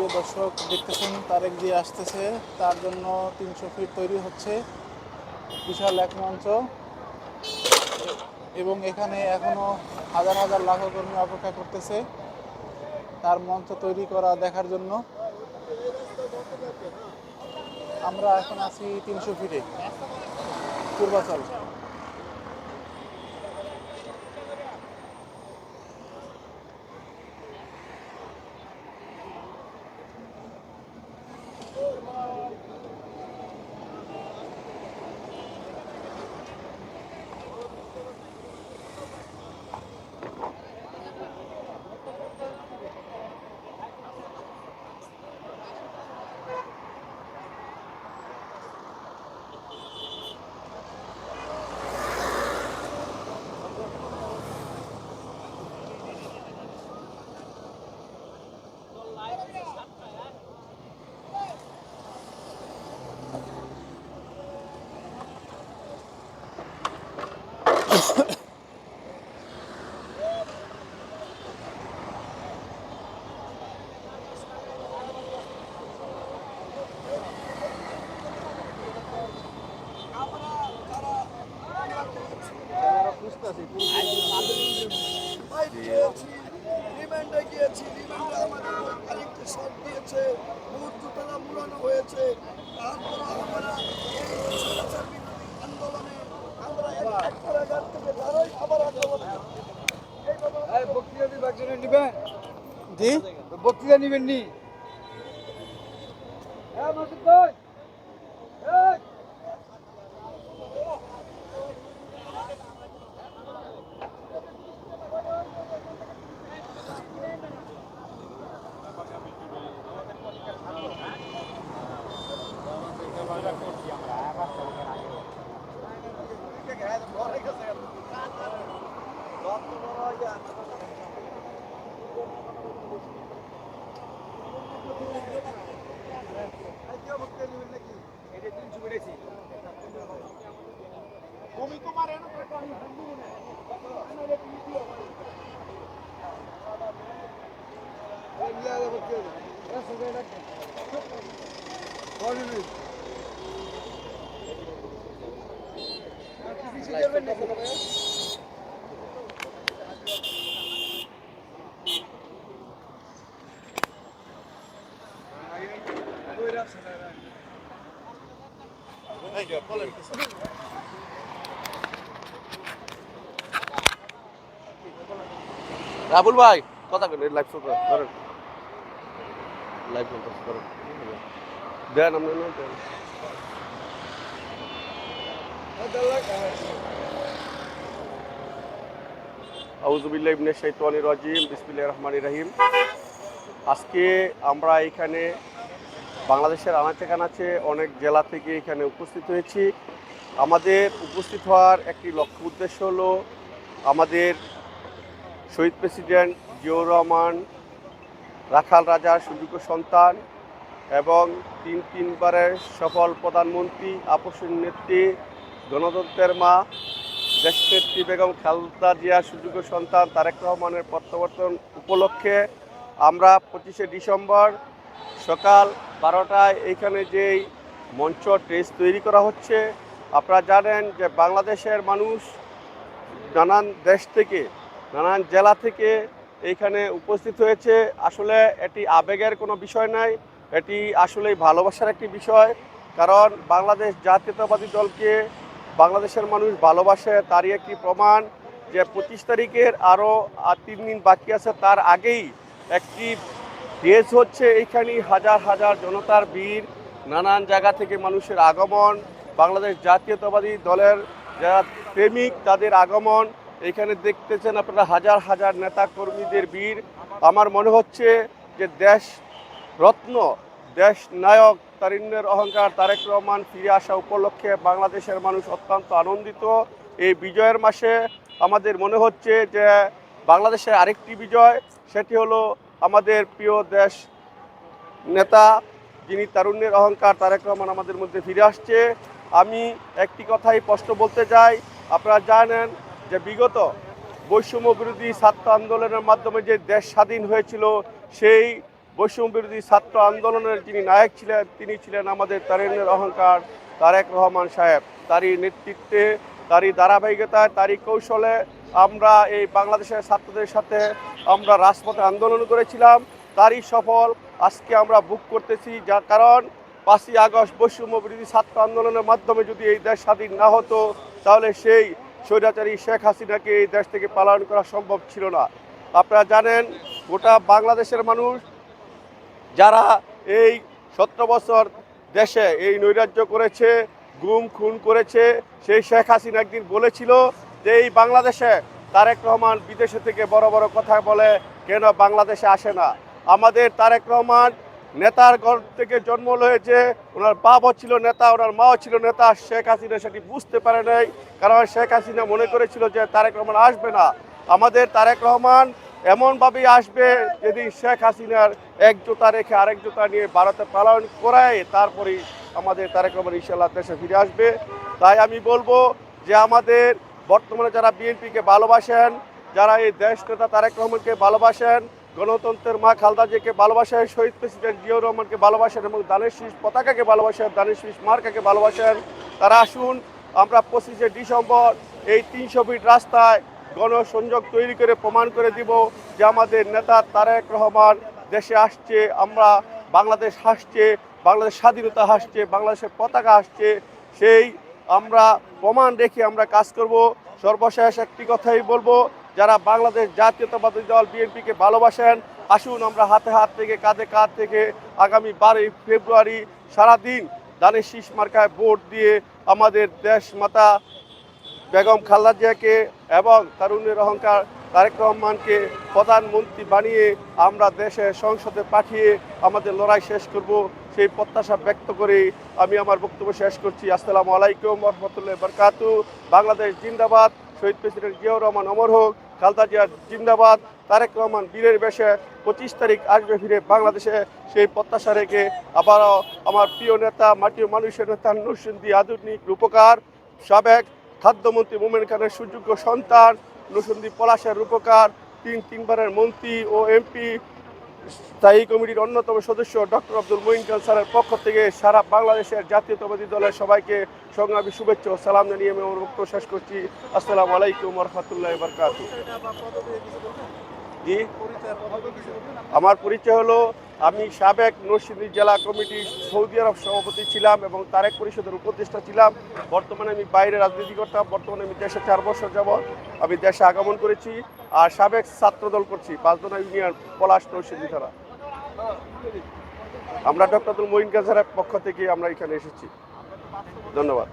প্রিয় দর্শক দেখতেছেন তারেক দিয়ে আসতেছে, তার জন্য 300 ফিট তৈরি হচ্ছে বিশাল এক মঞ্চ। এবং এখানে এখনো হাজার হাজার লাখো কর্মী অপেক্ষা করতেছে তার মঞ্চ তৈরি করা দেখার জন্য। আমরা এখন আছি 300 ফিটে পূর্বাচল। রিমান্ডে গিয়েছি, রিমান্ডে আমাদের আরেকটি শট দিয়েছে, মুহূর্ততলা মুড়ানো হয়েছে। তারপর আমরা এই স্বৈরাচার বিরোধী আন্দোলনে আমরা এক কারাগার থেকে দাঁড়াই আবার আন্দোলন। বক্তৃতা বিভাগ নিবেন, জি বক্তৃতা নিবেন নি? হ্যাঁ মাসুদ ভাই, রাবুল ভাই কথা করেন, লাইভ শুরু করেন, লাইভ করেন দেন আপনি দেন। আউযুবিল্লাহি মিনাশ শাইতানির রাজিম, বিসমিল্লাহির রহমানির রহিম। আজকে আমরা এখানে বাংলাদেশের আনাচে কানাচে অনেক জেলা থেকে এখানে উপস্থিত হয়েছি। আমাদের উপস্থিত হওয়ার একটি লক্ষ্য উদ্দেশ্য হলো আমাদের শহীদ প্রেসিডেন্ট জিয়াউর রহমান, রাখাল রাজার সুযোগ্য সন্তান এবং তিনবারের সফল প্রধানমন্ত্রী, আপসীন নেত্রী, গণতন্ত্রের মা, দেশনেত্রী বেগম খালেদা জিয়ার সুযোগ্য সন্তান তারেক রহমানের প্রত্যাবর্তন উপলক্ষে আমরা 25শে ডিসেম্বর সকাল 12টায় এইখানে যেই মঞ্চ স্টেজ তৈরি করা হচ্ছে, আপনারা জানেন যে বাংলাদেশের মানুষ নানান দেশ থেকে, নানান জেলা থেকে এইখানে উপস্থিত হয়েছে। আসলে এটি আবেগের কোনো বিষয় নয়, এটি আসলেই ভালোবাসার একটি বিষয়। কারণ বাংলাদেশ জাতীয়তাবাদী দলকে বাংলাদেশের মানুষ ভালোবাসে, তারই একটি প্রমাণ যে 25 তারিখের আরও 3 দিন বাকি আছে, তার আগেই একটি দেশ হচ্ছে এইখানে হাজার হাজার জনতার ভিড়, নানান জায়গা থেকে মানুষের আগমন, বাংলাদেশ জাতীয়তাবাদী দলের যারা প্রেমিক তাদের আগমন। এখানে দেখতেছেন আপনারা হাজার হাজার নেতা কর্মীদের ভিড়। আমার মনে হচ্ছে যে দেশ রত্ন, দেশ নায়ক, তারুণ্যের অহংকার তারেক রহমান ফিরে আসা উপলক্ষে বাংলাদেশের মানুষ অত্যন্ত আনন্দিত। এই বিজয়ের মাসে আমাদের মনে হচ্ছে যে বাংলাদেশের আরেকটি বিজয়, সেটি হলো আমাদের প্রিয় দেশ নেতা, যিনি তারুণ্যের অহংকার তারেক রহমান আমাদের মধ্যে ফিরে আসছে। আমি একটি কথাই স্পষ্ট বলতে চাই, আপনারা জানেন যে বিগত বৈষম্য বিরোধী ছাত্র আন্দোলনের মাধ্যমে যে দেশ স্বাধীন হয়েছিল, সেই বৈষম্য বিরোধী ছাত্র আন্দোলনের যিনি নায়ক ছিলেন তিনি ছিলেন আমাদের তারুণ্যের অহংকার তারেক রহমান সাহেব। তারই নেতৃত্বে, তারই ধারাবাহিকতায়, তারই কৌশলে আমরা এই বাংলাদেশের ছাত্রদের সাথে আমরা রাজপথে আন্দোলন করেছিলাম। তারই সফল আজকে আমরা বুক করতেছি, যার কারণ 5ই আগস্ট বৈষম্য বিরোধী ছাত্র আন্দোলনের মাধ্যমে যদি এই দেশ স্বাধীন না হতো তাহলে সেই স্বৈরাচারী শেখ হাসিনাকে এই দেশ থেকে পালন করা সম্ভব ছিল না। আপনারা জানেন গোটা বাংলাদেশের মানুষ যারা এই 17 বছর দেশে এই নৈরাজ্য করেছে, গুম খুন করেছে, সেই শেখ হাসিনা একদিন বলেছিল যে এই বাংলাদেশে তারেক রহমান বিদেশে থেকে বড় বড় কথা বলে কেন বাংলাদেশে আসে না। আমাদের তারেক রহমান নেতার ঘর থেকে জন্ম হয়েছে, ওনার বাবাও ছিল নেতা, ওনার মাও ছিল নেতা। শেখ হাসিনা সেটি বুঝতে পারে নাই, কারণ শেখ হাসিনা মনে করেছিল যে তারেক রহমান আসবে না। আমাদের তারেক রহমান এমনভাবেই আসবে যেদিন শেখ হাসিনার এক জোতা রেখে আরেক জোতা নিয়ে ভারতে পালন করায় তারপরেই আমাদের তারেক রহমান ইনশাআল্লাহ দেশে ফিরে আসবে। তাই আমি বলবো যে আমাদের বর্তমানে যারা বিএনপিকে ভালোবাসেন, যারা এই দেশ নেতা তারেক রহমানকে ভালোবাসেন, গণতন্ত্রের মা খালেদা জিয়াকে ভালোবাসেন, শহীদ প্রেসিডেন্ট জিয়াউর রহমানকে ভালোবাসেন এবং ধানের শীষ পতাকাকে ভালোবাসেন, ধানের শীষ মার্কাকে ভালোবাসেন, তারা আসুন আমরা 25শে ডিসেম্বর এই 300 ফিট রাস্তায় গণসংযোগ তৈরি করে প্রমাণ করে দিব যে আমাদের নেতা তারেক রহমান দেশে আসছে, আমরা বাংলাদেশ হাসছে, বাংলাদেশ স্বাধীনতা হাসছে, বাংলাদেশের পতাকা আসছে। সেই আমরা প্রমাণ রেখে আমরা কাজ করব। সর্বশেষ একটি কথাই বলবো, যারা বাংলাদেশ জাতীয়তাবাদী দল বিএনপিকে ভালোবাসেন আসুন আমরা হাতে হাত থেকে কাঁধে কাঁধ থেকে আগামী 12ই ফেব্রুয়ারি সারাদিন ধানের শীষ মার্কায় ভোট দিয়ে আমাদের দেশ মাতা বেগম খালেদা জিয়াকে এবং তারুণ্যের অহংকার তারেক রহমানকে প্রধানমন্ত্রী বানিয়ে আমরা দেশে সংসদে পাঠিয়ে আমাদের লড়াই শেষ করব, সেই প্রত্যাশা ব্যক্ত করে আমি আমার বক্তব্য শেষ করছি। আসসালামু আলাইকুম ওয়া রাহমাতুল্লাহি ওয়া বারাকাতুহু। বাংলাদেশ জিন্দাবাদ, শহীদ প্রেসিডেন্ট জিয়াউর রহমান অমর হোক, খালেদা জিয়া জিন্দাবাদ, তারেক রহমান বীরের বেশে 25 তারিখ আসবে ফিরে বাংলাদেশে, সেই প্রত্যাশা রেখে আবারও আমার প্রিয় নেতা, মাটি ও মানুষের নেতা নরসিংদী আধুনিক রূপকার, সাবেক খাদ্যমন্ত্রী মোমেন খানের সুযোগ্য সন্তান, নরসিংদী পলাশের রূপকার, তিনবারের মন্ত্রী ও এমপি, স্থায়ী কমিটির অন্যতম সদস্য ডক্টর আব্দুল মঈন খান স্যারের পক্ষ থেকে সারা বাংলাদেশের জাতীয়তাবাদী দলের সবাইকে সংগ্রামী শুভেচ্ছা ও সালাম জানিয়ে আমি আমার বক্তব্য শেষ করছি। আসসালামু আলাইকুম ওয়া রাহমাতুল্লাহি ওয়া বারাকাতুহু। জি, আমার পরিচয় হলো আমি সাবেক নরসিংদী জেলা কমিটির সৌদি আরব সভাপতি ছিলাম এবং তারেক পরিষদের উপদেষ্টা ছিলাম। বর্তমানে আমি বাইরে রাজনীতি করতাম, বর্তমানে আমি দেশে 4 বছর যাবৎ আমি দেশে আগমন করেছি। আর সাবেক ছাত্রদল করছি 5 জনা ইউনিয়ন পলাশ নরসিংদী থানা। আমরা ডক্টর আব্দুল মঈন খান স্যারের পক্ষ থেকে আমরা এখানে এসেছি। ধন্যবাদ।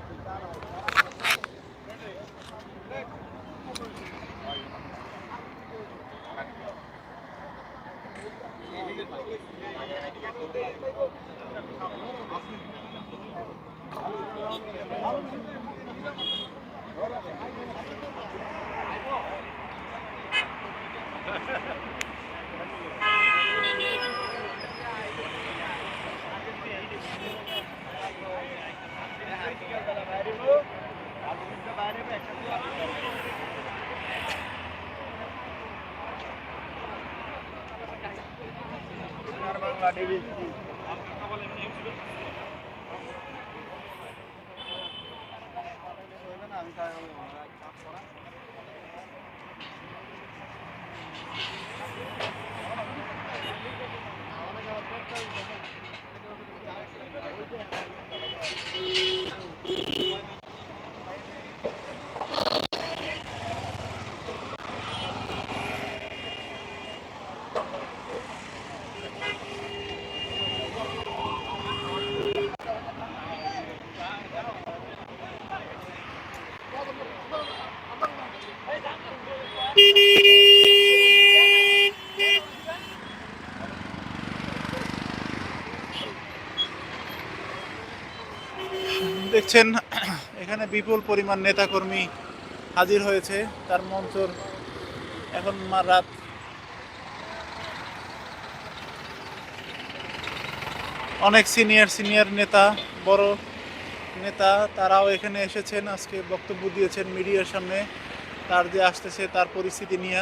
দেখছেন এখানে বিপুল পরিমাণ নেতাকর্মী হাজির হয়েছে তার মঞ্চর। এখন রাত, অনেক সিনিয়র নেতা, বড় নেতা তারাও এখানে এসেছেন, আজকে বক্তব্য দিয়েছেন মিডিয়ার সামনে তার যে আসতেছে তার পরিস্থিতি নিয়ে।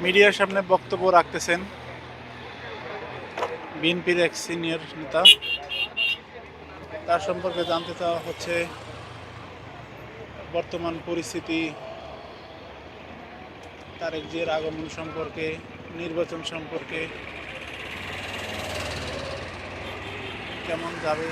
মিডিয়ার সামনে বক্তব্য রাখতেছেন বিএনপির এক সিনিয়র নেতা। তার সম্পর্কে জানতে চাওয়া হচ্ছে বর্তমান পরিস্থিতি, তারেক জিয়ার আগমন সম্পর্কে, নির্বাচন সম্পর্কে, কেমন যাবে।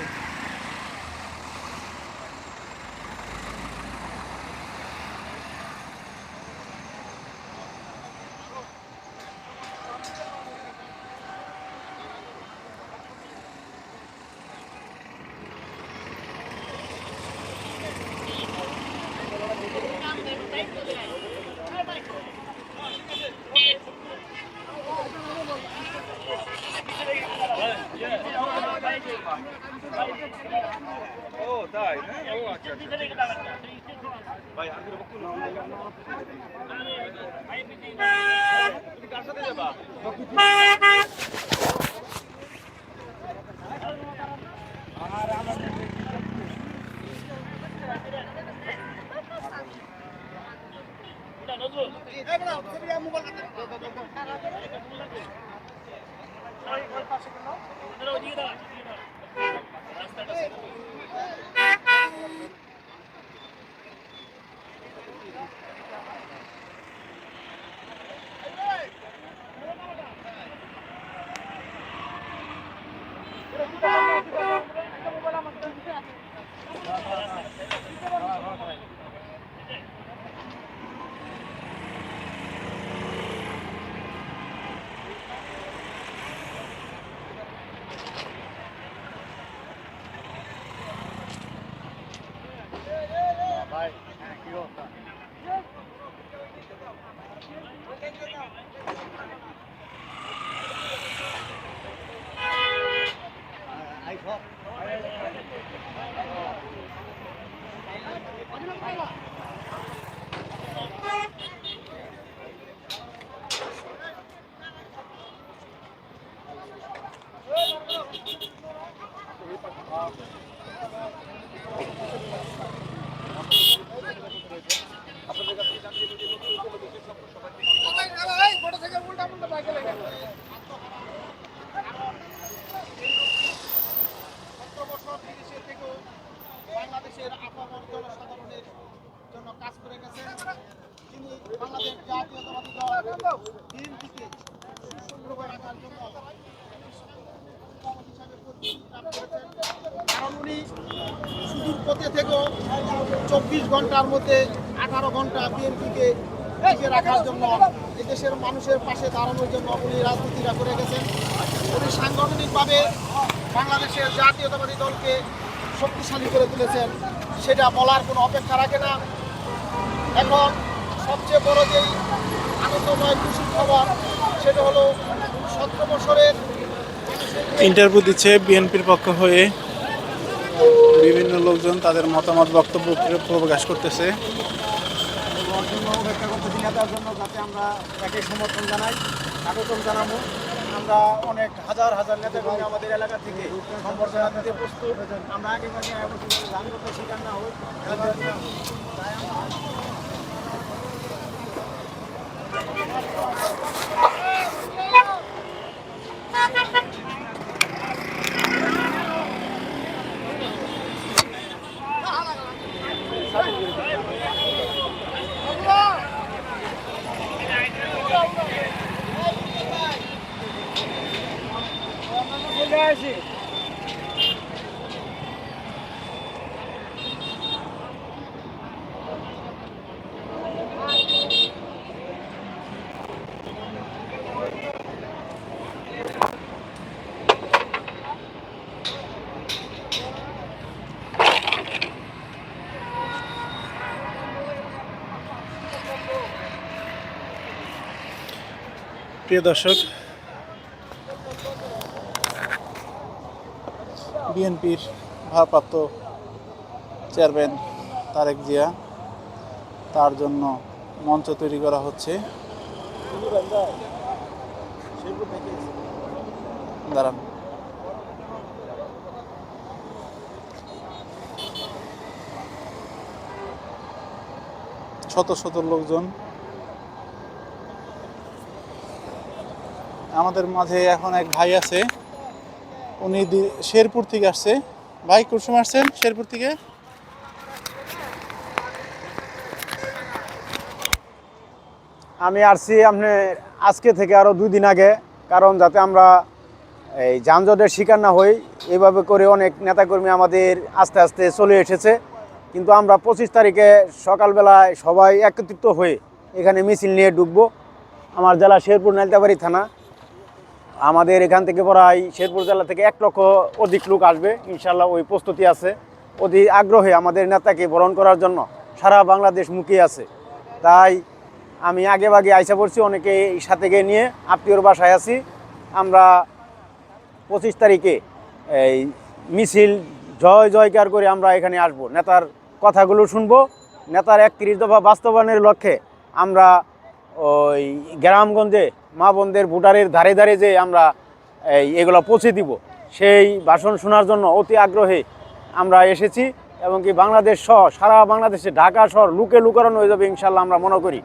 বাংলাদেশের আপামর জনসাধারণের জন্য কাজ করে গেছেন। তিনি বাংলাদেশ জাতীয়তাবাদী দল বিএনপিকে সুসংগ্রহ রাখার জন্য হিসাবে পরিচিতি লাভ করেছেন। কারণ উনি সুদূর পথে থেকেও 24 ঘন্টার মধ্যে 18 ঘন্টা বিএনপিকে টিকে রাখার জন্য, এদেশের মানুষের পাশে দাঁড়ানোর জন্য উনি রাজনীতিটা করে গেছেন। উনি সাংগঠনিকভাবে বাংলাদেশের জাতীয়তাবাদী দলকে শক্তিশালী করে তুলেছেন, সেটা বলার কোনো অপেক্ষা রাখে না। এখন সবচেয়ে বড় যেই আনন্দময় খুশির খবর সেটা হলো 17 বছরের ইন্টারভিউ দিচ্ছে বিএনপির পক্ষ হয়ে বিভিন্ন লোকজন তাদের মতামত বক্তব্য প্রকাশ করতেছে। জন্য অপেক্ষা করতেছি নেতার জন্য, যাতে আমরা তাকে সমর্থন জানাই, স্বাগতম জানাবো। আমরা অনেক হাজার হাজার নেতাকর্মী আমাদের এলাকা থেকে সম্বর্ধনা দিতে প্রস্তুত। আমরা আগে গান করতে শিকার না হই। প্রিয় দর্শক, বিএনপির ভারপ্রাপ্ত চেয়ারম্যান তারেক জিয়া, তার জন্য মঞ্চ তৈরি করা হচ্ছে। দাঁড়ান, শত শত লোকজন আমাদের মাঝে। এখন এক ভাই আছে, উনি শেরপুর থেকে আসছে। ভাই কুসুম আসছেন শেরপুর থেকে? আমি আসছি আপনি আজকে থেকে আরও 2 দিন আগে, কারণ যাতে আমরা এই যানজটের শিকার না হই। এইভাবে করে অনেক নেতাকর্মী আমাদের আস্তে আস্তে চলে এসেছে, কিন্তু আমরা 25 তারিখে সকালবেলায় সবাই একত্রিত হয়ে এখানে মিছিল নিয়ে ঢুকবো। আমার জেলা শেরপুর নালিতাবাড়ি থানা। আমাদের এখান থেকে প্রায় শেরপুর জেলা থেকে 1 লক্ষ অধিক লোক আসবে ইনশাল্লাহ। ওই প্রস্তুতি আছে, অতি আগ্রহে আমাদের নেতাকে বরণ করার জন্য সারা বাংলাদেশ মুখিয়ে আছে। তাই আমি আগে ভাগে আইসা পড়ছি, অনেকে সাথে গিয়ে নিয়ে আত্মীয়র বাসায় আছি। আমরা 25 তারিখে এই মিছিল জয় জয়কার করে আমরা এখানে আসব, নেতার কথাগুলো শুনবো। নেতার 31 দফা বাস্তবায়নের লক্ষ্যে আমরা ওই গ্রামগঞ্জে মা বোনদের ভোটারের ধারে ধারে যে আমরা এগুলো পৌঁছে দিব, সেই ভাষণ শোনার জন্য অতি আগ্রহে আমরা এসেছি। এবং কি বাংলাদেশ সহ সারা বাংলাদেশে ঢাকা শহর লুকে লুকানো হয়ে যাবে ইনশাল্লাহ, আমরা মনে করি।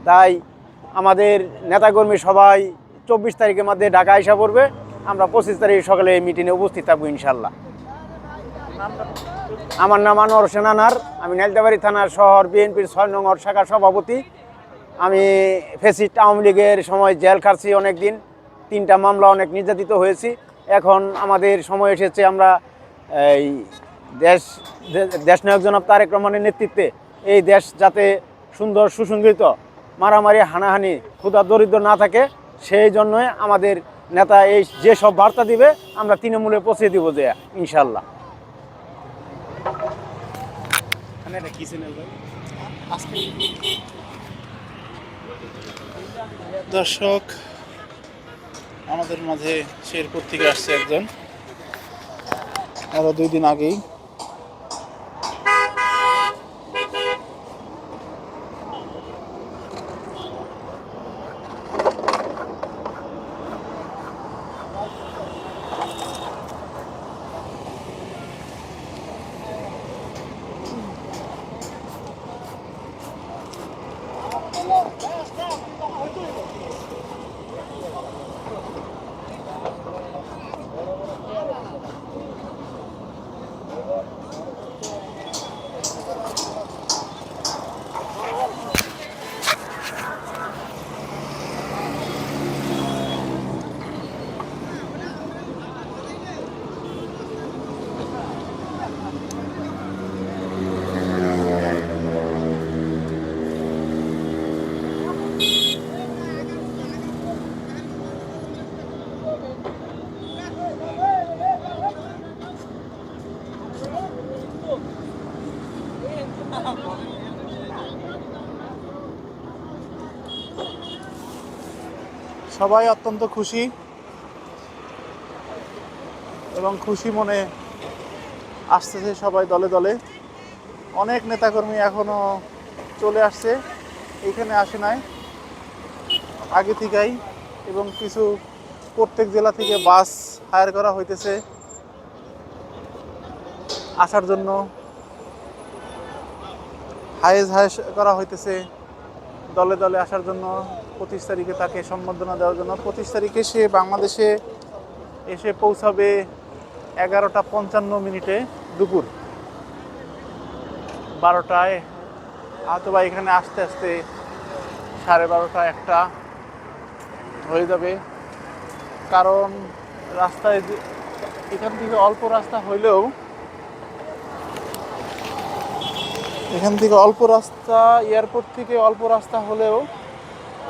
তাই আমাদের নেতাকর্মী সবাই 24 তারিখের মধ্যে ঢাকা আসা পড়বে। আমরা 25 তারিখ সকালে এই মিটিংয়ে উপস্থিত থাকবো ইনশাল্লাহ। আমার নাম আনোয়ার হোসেন আনার, আমি নালিতাবাড়ি থানার শহর বিএনপির 6 নং শাখার সভাপতি। আমি ফ্যাসিস্ট আওয়ামী লীগের সময় জেল খাটছি অনেক দিন, 3টা মামলা, অনেক নির্যাতিত হয়েছি। এখন আমাদের সময় এসেছে আমরা এই দেশনায়ক জনাব তারেক রহমানের নেতৃত্বে এই দেশ যাতে সুন্দর সুসংগঠিত, মারামারি হানাহানি ক্ষুধা দরিদ্র না থাকে, সেই জন্যই আমাদের নেতা এই যে সব বার্তা দিবে আমরা তৃণমূলে পৌঁছে দিব যে ইনশাল্লাহ। দর্শক, আমাদের মাঝে শেরপুর থেকে আসছে একজন, আরো 2 দিন আগেই। সবাই অত্যন্ত খুশি এবং খুশি মনে আসতেছে সবাই দলে দলে। অনেক নেতাকর্মী এখনো চলে আসছে, এখানে আসে নাই আগে থেকেই, এবং কিছু প্রত্যেক জেলা থেকে বাস হায়ার করা হইতেছে আসার জন্য, হায়েজ করা হইতেছে দলে দলে আসার জন্য। 25 তারিখে তাকে সম্বর্ধনা দেওয়ার জন্য। 25 তারিখে সে বাংলাদেশে এসে পৌঁছাবে 11:55 দুপুর 12টায়, অথবা এখানে আসতে আসতে 12:30 1টা হয়ে যাবে। কারণ রাস্তায় এখান থেকে অল্প রাস্তা হইলেও, এখান থেকে অল্প রাস্তা, এয়ারপোর্ট থেকে অল্প রাস্তা হলেও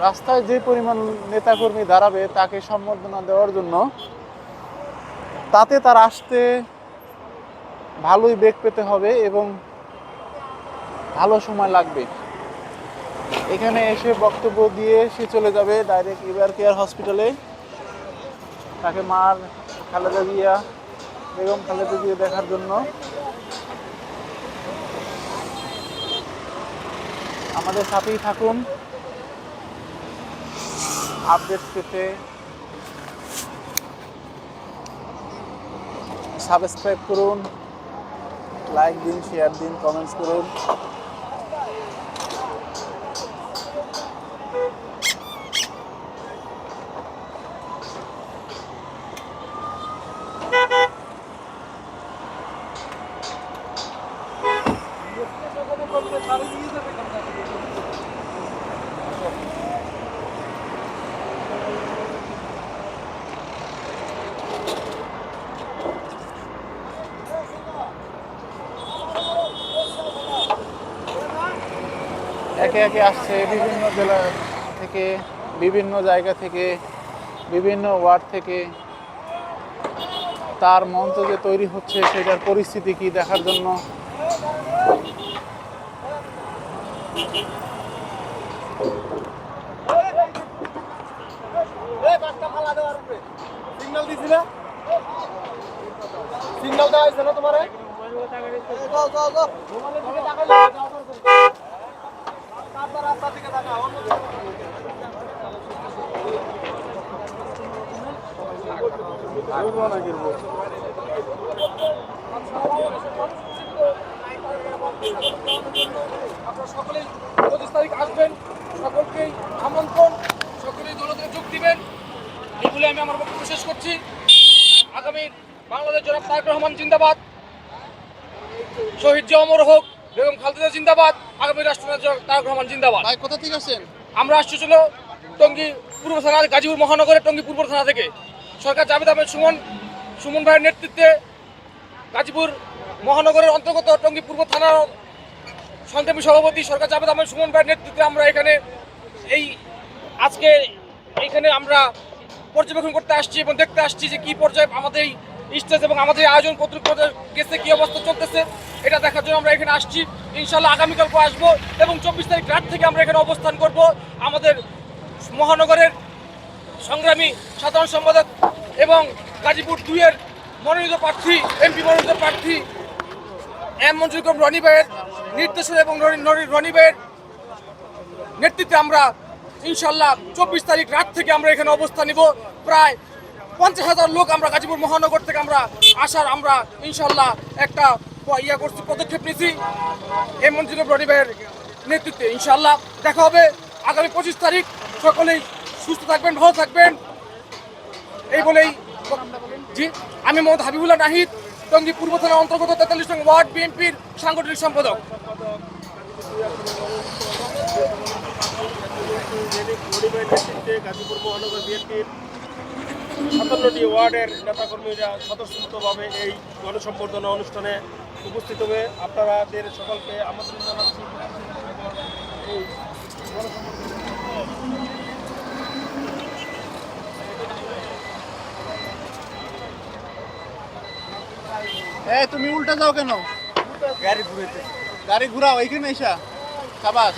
রাস্তায় যে পরিমাণ নেতাকর্মী দাঁড়াবে তাকে সম্বর্ধনা দেওয়ার জন্য, তাতে তার আসতে ভালোই বেগ পেতে হবে এবং ভালো সময় লাগবে। এখানে এসে বক্তব্য দিয়ে সে চলে যাবে ডাইরেক্ট এভার কেয়ার হসপিটালে, তাকে মার বেগম খালেদা জিয়া দেখার জন্য। আমাদের সাথেই থাকুন, আপডেট পেতে সাবস্ক্রাইব করুন, লাইক দিন, শেয়ার দিন, কমেন্টস করুন। একে একে আসছে বিভিন্ন জেলা থেকে, বিভিন্ন জায়গা থেকে, বিভিন্ন ওয়ার্ড থেকে। তার মঞ্চ যে তৈরি হচ্ছে সেটার পরিস্থিতি কি দেখার জন্য। সিগন্যাল দেওয়া হয়েছে না তোমার? রাস্তা থেকে দেখা আপনারা সকলেই 25 তারিখ আসবেন, সকলকেই আমন্ত্রণ, সকলেই দলতে যোগ দিবেন, এই বলে আমি আমার বক্তব্য শেষ করছি। আগামী বাংলাদেশ জনাব তারেক রহমান জিন্দাবাদ, শহীদ জিয়া অমর হোক, বেগম খালেদা জিন্দাবাদ, আগামী রাষ্ট্রনায়ক তারেক রহমান জিন্দাবাদ। ভাই কোথা থেকে আসছেন? আমরা আসছি ছিল টঙ্গী পূর্ব থানা, গাজীপুর মহানগরের টঙ্গী পূর্ব থানা থেকে। সরকার জাভেদ আহমেদ সুমন ভাইয়ের নেতৃত্বে গাজীপুর মহানগরের অন্তর্গত টঙ্গী পূর্ব থানার সংগ্রামী সভাপতি সরকার জাভেদ আহমেদ সুমন ভাইয়ের নেতৃত্বে আমরা এখানে আজকে এইখানে আমরা পর্যবেক্ষণ করতে আসছি এবং দেখতে আসছি যে কি পর্যায়ে আমাদের এই স্টেজ এবং আমাদের আয়োজন কতটুকু গেছে, কি অবস্থা চলতেছে, এটা দেখার জন্য আমরা এখানে আসছি। ইনশাল্লাহ আগামীকালকে আসবো এবং 24 তারিখ রাত থেকে আমরা এখানে অবস্থান করব। আমাদের মহানগরের সংগ্রামী সাধারণ সম্পাদক এবং গাজীপুর 2-এর মনোনীত প্রার্থী, এমপি মনোনীত প্রার্থী মঞ্জুর করিম রনি ভাইয়ের নির্দেশনা এবং রনি ভাইয়ের নেতৃত্বে আমরা ইনশাল্লাহ 24 তারিখ রাত থেকে আমরা এখানে অবস্থান নিব। প্রায় 50,000 লোক আমরা গাজীপুর মহানগর থেকে আমরা আসার আমরা ইনশাল্লাহ একটা পদক্ষেপ নিয়েছি মঞ্জুর করিম রনি ভাইয়ের নেতৃত্বে। ইনশাল্লাহ দেখা হবে আগামী 25 তারিখ। সকলেই সুস্থ থাকবেন, ভালো থাকবেন, এই বলেই জি আমি মোহাম্মদ হাবিবুল্লাহ নাহিদ, টঙ্গী পূর্ব থানার অন্তর্গত 43 নং ওয়ার্ড বিএনপির সাংগঠনিক সম্পাদক। গাজীপুর মহানগর বিএনপির 57টি ওয়ার্ডের নেতাকর্মীরা স্বতঃস্ফূর্তভাবে এই গণসম্বর্ধনা অনুষ্ঠানে উপস্থিত হবে। আপনাদের সকলকে আমন্ত্রণ জানাচ্ছি। তুমি উল্টা যাও কেন? গাড়ি ঘুরাও এইখানে এসা সাবাস।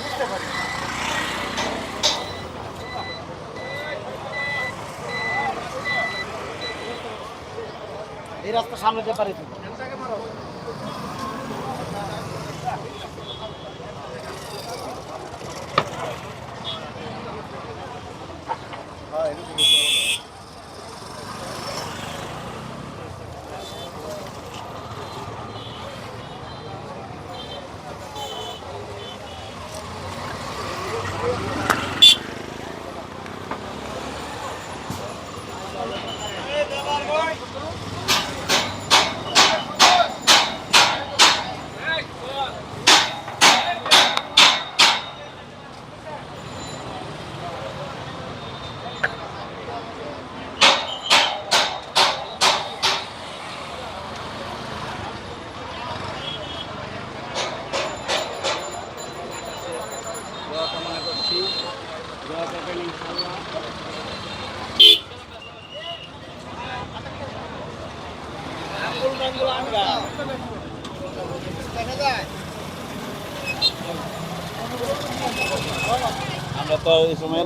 এই রাস্তা সামনে যেতে পারি আমরা তো এই সময়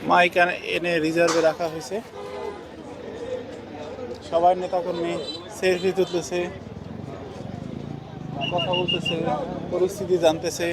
মাইক এনে রিজার্ভে রাখা হয়েছে। সবাই নেতাকর্মী সেলফি তুলতেছে, কথা বলতেছে, পরিস্থিতি জানতেছে।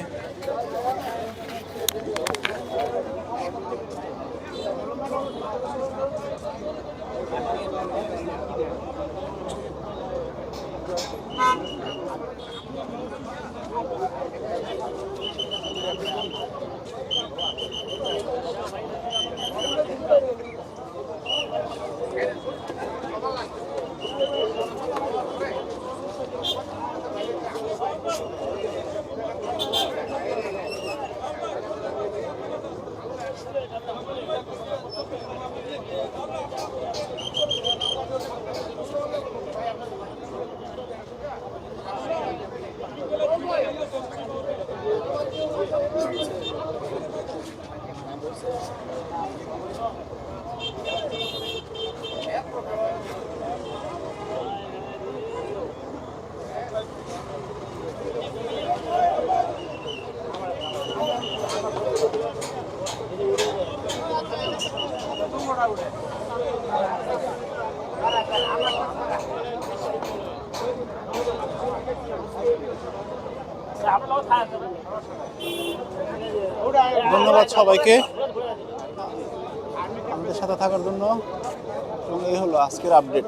ধন্যবাদ সবাইকে আমাদের সাথে থাকার জন্য। এবং এই হলো আজকের আপডেট।